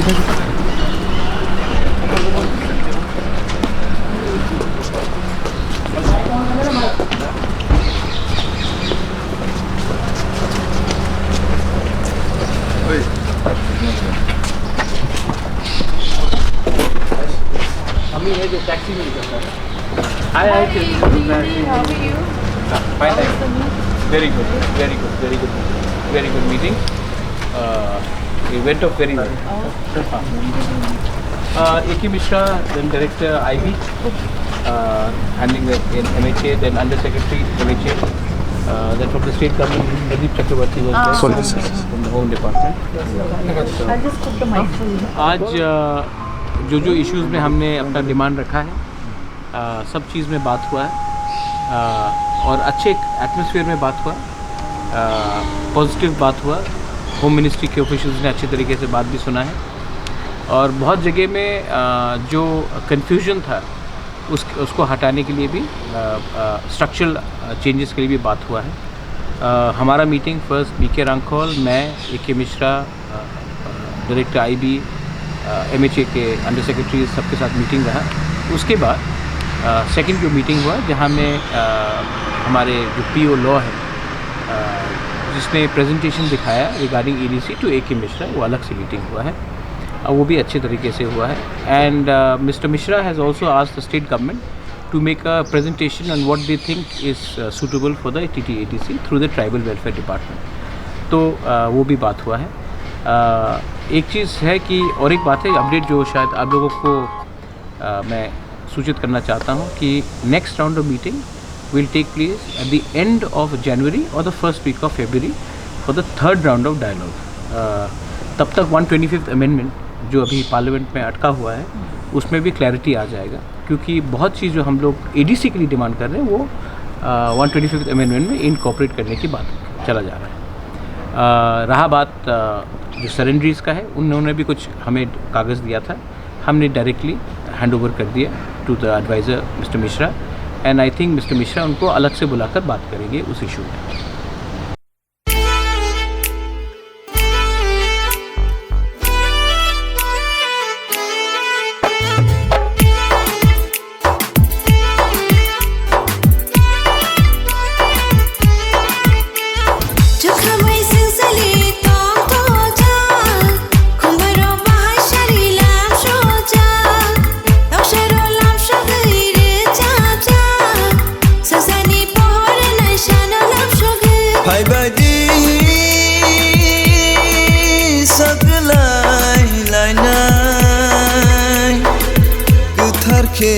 अमी है जो टैक्सी में निकलता है। हाय हाय very good meeting. It went off very well. A.K. Mishra, then Director IB, handling the MHA, then Under Secretary MHA, then from the State Government, Pradeep Chakrabarti was there from the Home Department. I'll just put the mic for you. आज जो issues में हमने अपना demand रखा है, सब चीज़ में बात हुआ है और अच्छे एटमॉस्फेयर में बात हुआ, पॉजिटिव बात हुआ। होम मिनिस्ट्री के ऑफिशियल्स ने अच्छे तरीके से बात भी सुना है और बहुत जगह में जो कन्फ्यूजन था उसको हटाने के लिए भी स्ट्रक्चरल चेंजेस के लिए भी बात हुआ है। हमारा मीटिंग फर्स्ट B.K. रांखौल, मैं, A.K. Mishra, director IB, MHA के अंडर सेक्रेटरी सबके साथ मीटिंग रहा। उसके बाद सेकंड जो मीटिंग हुआ जहाँ में हमारे जो PO लॉ है जिसने प्रेजेंटेशन दिखाया regarding EDC to A.K. Mishra, वो अलग से मीटिंग हुआ है, वो भी अच्छे तरीके से हुआ है। And mister Mishra has also asked the state government to make a presentation on what they think is suitable for the TTATC through the tribal welfare department, तो वो भी बात हुआ है। एक चीज़ है कि और एक बात है अपडेट जो शायद आप लोगों को मैं सूचित करना चाहता हूँ कि next round of meeting will take place at the end of January और the first week of February for the third round of dialogue. तब तक 125th अमेंडमेंट जो अभी पार्लियामेंट में अटका हुआ है उसमें भी क्लैरिटी आ जाएगा, क्योंकि बहुत चीज़ जो हम लोग ADC के लिए डिमांड कर रहे हैं वो 125th अमेंडमेंट में इनकॉर्पोरेट करने की बात चला जा रहा है। रहा बात जो सरेंडरीज़ का है, उन्होंने भी कुछ हमें कागज़ दिया था, हमने डायरेक्टली हैंड ओवर कर दिया to the adviser mister Mishra, and I think mister Mishra उनको अलग से बुलाकर बात करेंगे उस इशू में। के